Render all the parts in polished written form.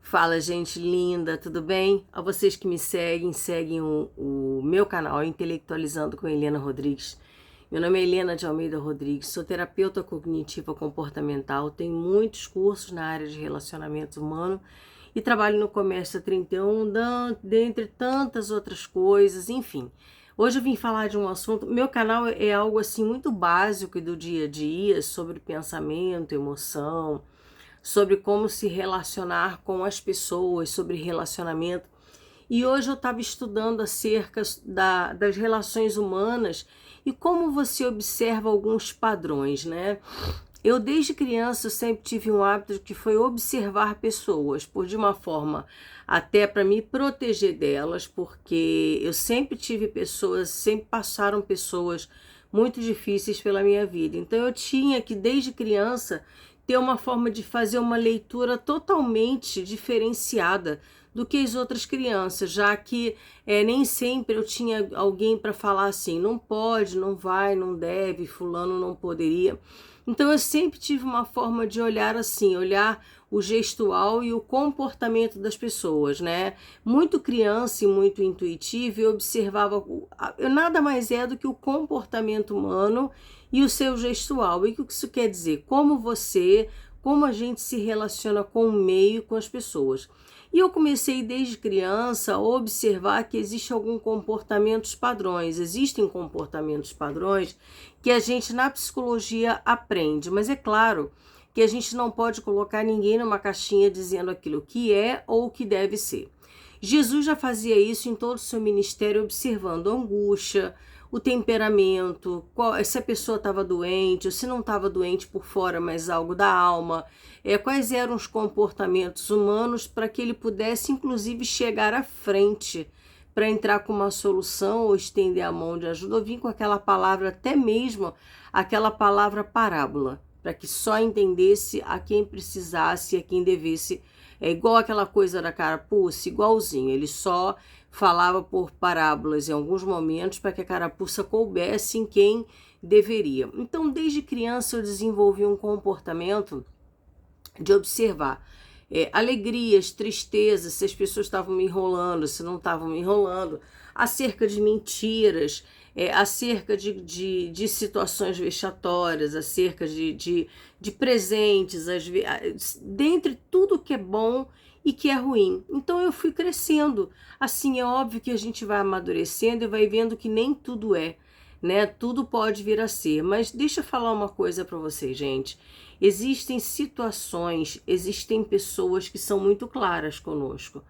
Fala, gente linda, tudo bem? A vocês que me seguem o meu canal Intelectualizando com Helena Rodrigues. Meu nome é Helena de Almeida Rodrigues, sou terapeuta cognitiva comportamental, tenho muitos cursos na área de relacionamento humano e trabalho no comércio há 31, dentre tantas outras coisas, enfim. Hoje eu vim falar de um assunto, meu canal é algo assim muito básico do dia a dia, sobre pensamento, emoção, sobre como se relacionar com as pessoas, sobre relacionamento. E hoje eu estava estudando acerca das relações humanas e como você observa alguns padrões, né? Eu desde criança eu sempre tive um hábito que foi observar pessoas, por de uma forma até para me proteger delas, porque eu sempre tive pessoas, sempre passaram pessoas muito difíceis pela minha vida. Então eu tinha que desde criança ter uma forma de fazer uma leitura totalmente diferenciada do que as outras crianças, já que nem sempre eu tinha alguém para falar assim, não pode, não vai, não deve, fulano não poderia. Então eu sempre tive uma forma de olhar assim, olhar o gestual e o comportamento das pessoas, né? Muito criança e muito intuitiva, eu observava, eu nada mais é do que o comportamento humano e o seu gestual. E o que isso quer dizer? Como a gente se relaciona com o meio, com as pessoas. E eu comecei desde criança a observar que existem alguns comportamentos padrões, existem comportamentos padrões que a gente na psicologia aprende, mas é claro que a gente não pode colocar ninguém numa caixinha dizendo aquilo que é ou que deve ser. Jesus já fazia isso em todo o seu ministério, observando a angústia, o temperamento, se a pessoa estava doente, ou se não estava doente por fora, mas algo da alma, quais eram os comportamentos humanos para que ele pudesse, inclusive, chegar à frente para entrar com uma solução ou estender a mão de ajuda, ou vir com aquela palavra, até mesmo aquela palavra parábola, para que só entendesse a quem precisasse e a quem devesse. É igual aquela coisa da carapuça, igualzinho, ele só falava por parábolas em alguns momentos para que a carapuça coubesse em quem deveria. Então, desde criança eu desenvolvi um comportamento de observar alegrias, tristezas, se as pessoas estavam me enrolando, se não estavam me enrolando, acerca de mentiras, acerca de situações vexatórias, acerca de presentes, dentre tudo que é bom e que é ruim. Então eu fui crescendo. Assim, é óbvio que a gente vai amadurecendo e vai vendo que nem tudo é, né? Tudo pode vir a ser. Mas deixa eu falar uma coisa para vocês, gente. Existem situações, existem pessoas que são muito claras conosco,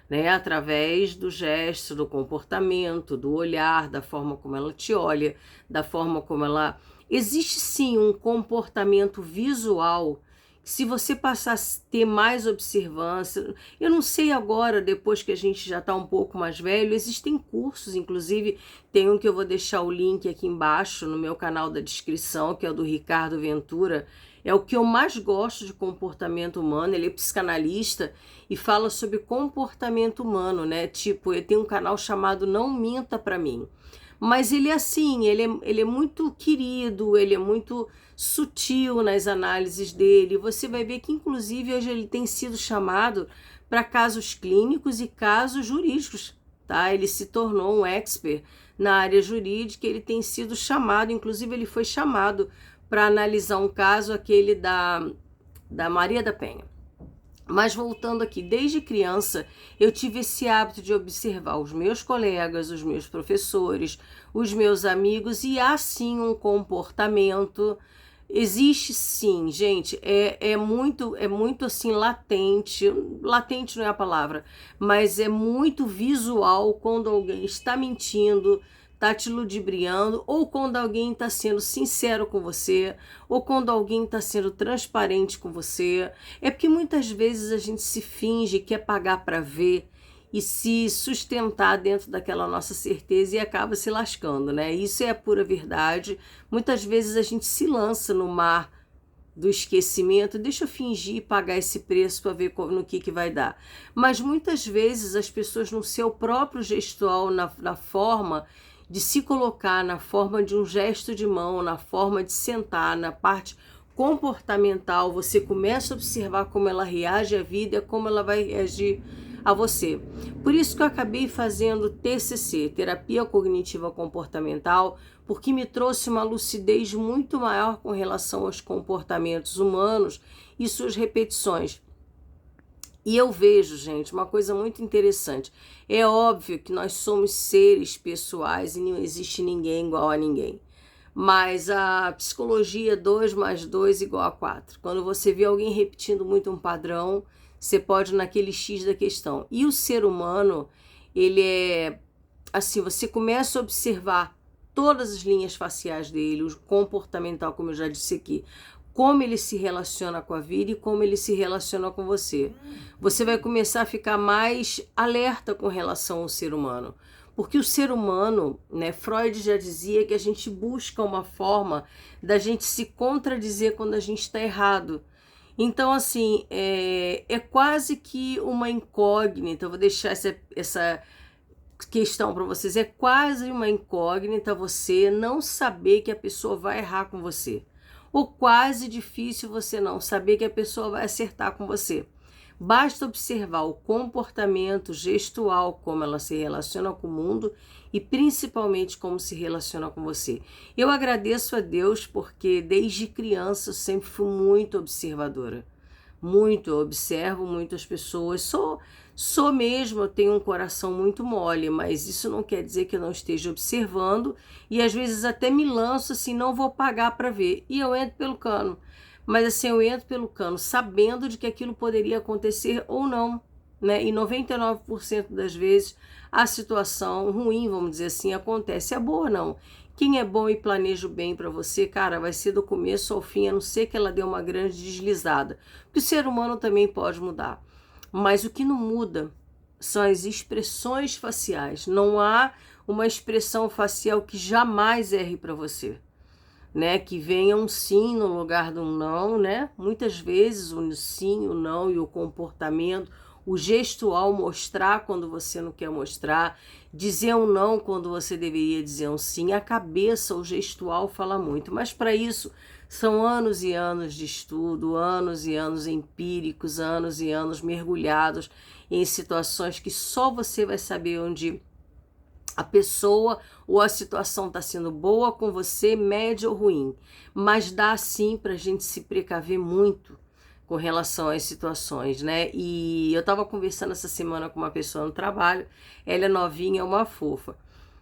né? Através do gesto, do comportamento, do olhar, da forma como ela te olha, da forma como ela... Existe sim um comportamento visual. Se você passar a ter mais observância, eu não sei agora, depois que a gente já está um pouco mais velho, existem cursos, inclusive tem um que eu vou deixar o link aqui embaixo no meu canal da descrição, que é o do Ricardo Ventura. É o que eu mais gosto de comportamento humano, ele é psicanalista e fala sobre comportamento humano, né? Tipo, ele tem um canal chamado Não Minta Pra Mim. Mas ele é assim, ele é muito querido, ele é muito sutil nas análises dele. Você vai ver que, inclusive, hoje ele tem sido chamado para casos clínicos e casos jurídicos, tá? Ele se tornou um expert na área jurídica, ele tem sido chamado, inclusive ele foi chamado para analisar um caso, aquele da Maria da Penha. Mas voltando aqui, desde criança eu tive esse hábito de observar os meus colegas, os meus professores, os meus amigos, e há sim um comportamento, existe sim, gente, é muito assim latente não é a palavra, mas é muito visual quando alguém está mentindo, tá te ludibriando, ou quando alguém está sendo sincero com você, ou quando alguém está sendo transparente com você. É porque muitas vezes a gente se finge, quer pagar para ver e se sustentar dentro daquela nossa certeza e acaba se lascando, né? Isso é a pura verdade. Muitas vezes a gente se lança no mar do esquecimento, deixa eu fingir pagar esse preço para ver no que vai dar. Mas muitas vezes as pessoas no seu próprio gestual, na forma de se colocar, na forma de um gesto de mão, na forma de sentar, na parte comportamental, você começa a observar como ela reage à vida, como ela vai reagir a você. Por isso que eu acabei fazendo TCC, Terapia Cognitiva Comportamental, porque me trouxe uma lucidez muito maior com relação aos comportamentos humanos e suas repetições. E eu vejo, gente, uma coisa muito interessante. É óbvio que nós somos seres pessoais e não existe ninguém igual a ninguém. Mas a psicologia 2 mais 2 igual a 4. Quando você vê alguém repetindo muito um padrão, você pode ir naquele X da questão. E o ser humano, ele é assim, você começa a observar todas as linhas faciais dele, o comportamental, como eu já disse aqui, como ele se relaciona com a vida e como ele se relaciona com você. Você vai começar a ficar mais alerta com relação ao ser humano. Porque o ser humano, né, Freud já dizia que a gente busca uma forma da gente se contradizer quando a gente está errado. Então, assim, é quase que uma incógnita, eu vou deixar essa questão para vocês, é quase uma incógnita você não saber que a pessoa vai errar com você. Ou quase difícil você não saber que a pessoa vai acertar com você. Basta observar o comportamento gestual, como ela se relaciona com o mundo e principalmente como se relaciona com você. Eu agradeço a Deus porque desde criança eu sempre fui muito observadora. Muito, eu observo muitas pessoas. Sou mesmo, eu tenho um coração muito mole, mas isso não quer dizer que eu não esteja observando e às vezes até me lanço assim, não vou pagar para ver. E eu entro pelo cano. Mas assim, eu entro pelo cano sabendo de que aquilo poderia acontecer ou não, né? E 99% das vezes a situação ruim, vamos dizer assim, acontece. É boa não. Quem é bom e planeja o bem para você, cara, vai ser do começo ao fim, a não ser que ela dê uma grande deslizada. Porque o ser humano também pode mudar. Mas o que não muda são as expressões faciais. Não há uma expressão facial que jamais erre para você. Né, que venha um sim no lugar de um não, né? Muitas vezes o sim, o não e o comportamento, o gestual mostrar quando você não quer mostrar, dizer um não quando você deveria dizer um sim, a cabeça, o gestual fala muito, mas para isso são anos e anos de estudo, anos e anos empíricos, anos e anos mergulhados em situações que só você vai saber onde a pessoa ou a situação está sendo boa com você, média ou ruim. Mas dá sim para a gente se precaver muito com relação às situações, né? E eu estava conversando essa semana com uma pessoa no trabalho, ela é novinha, é uma fofa.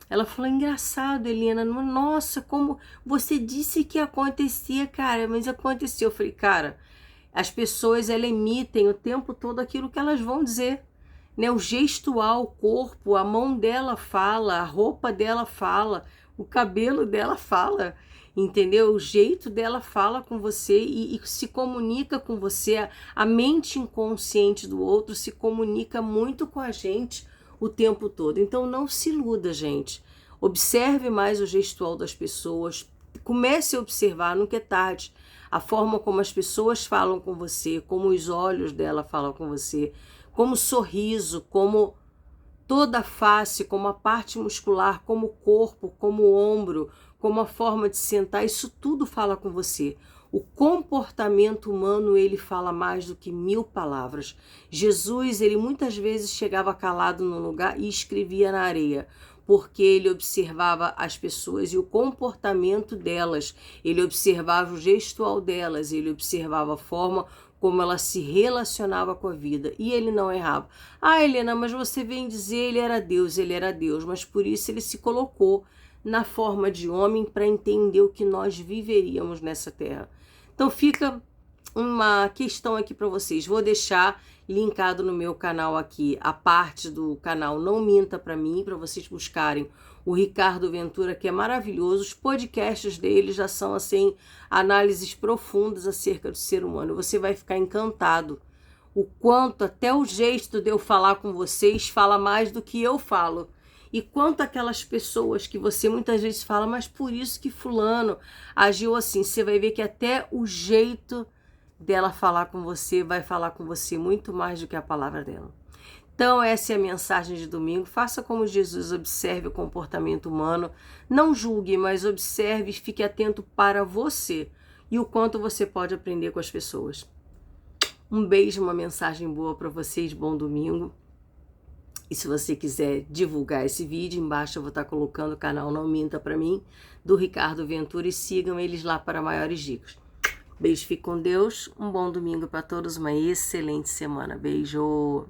Ela falou, engraçado, Helena, nossa, como você disse que acontecia, cara, mas aconteceu. Eu falei, cara, as pessoas, elas emitem o tempo todo aquilo que elas vão dizer. Né, o gestual, o corpo, a mão dela fala, a roupa dela fala, o cabelo dela fala, entendeu? O jeito dela fala com você e se comunica com você. A mente inconsciente do outro se comunica muito com a gente o tempo todo. Então não se iluda, gente. Observe mais o gestual das pessoas. Comece a observar, nunca é tarde, a forma como as pessoas falam com você, como os olhos dela falam com você, como o sorriso, como toda a face, como a parte muscular, como o corpo, como o ombro, como a forma de sentar, isso tudo fala com você. O comportamento humano, ele fala mais do que 1000 palavras. Jesus, ele muitas vezes chegava calado no lugar e escrevia na areia, porque ele observava as pessoas e o comportamento delas, ele observava o gestual delas, ele observava a forma como ela se relacionava com a vida, e ele não errava. Ah, Helena, mas você vem dizer ele era Deus, mas por isso ele se colocou na forma de homem para entender o que nós viveríamos nessa terra. Então fica uma questão aqui para vocês, vou deixar linkado no meu canal aqui, a parte do canal Não Minta Para Mim, para vocês buscarem o Ricardo Ventura, que é maravilhoso. Os podcasts dele já são, assim, análises profundas acerca do ser humano. Você vai ficar encantado. O quanto, até o jeito de eu falar com vocês, fala mais do que eu falo. E quanto aquelas pessoas que você muitas vezes fala, mas por isso que fulano agiu assim. Você vai ver que até o jeito dela falar com você vai falar com você muito mais do que a palavra dela. Então essa é a mensagem de domingo. Faça como Jesus, observe o comportamento humano. Não julgue, mas observe e fique atento para você. e o quanto você pode aprender com as pessoas. Um beijo, uma mensagem boa para vocês, bom domingo. E se você quiser divulgar esse vídeo, embaixo eu vou estar colocando o canal Não Minta Pra Mim, do Ricardo Ventura, e sigam eles lá para maiores dicas. Beijo, fique com Deus, um bom domingo para todos, uma excelente semana. Beijo!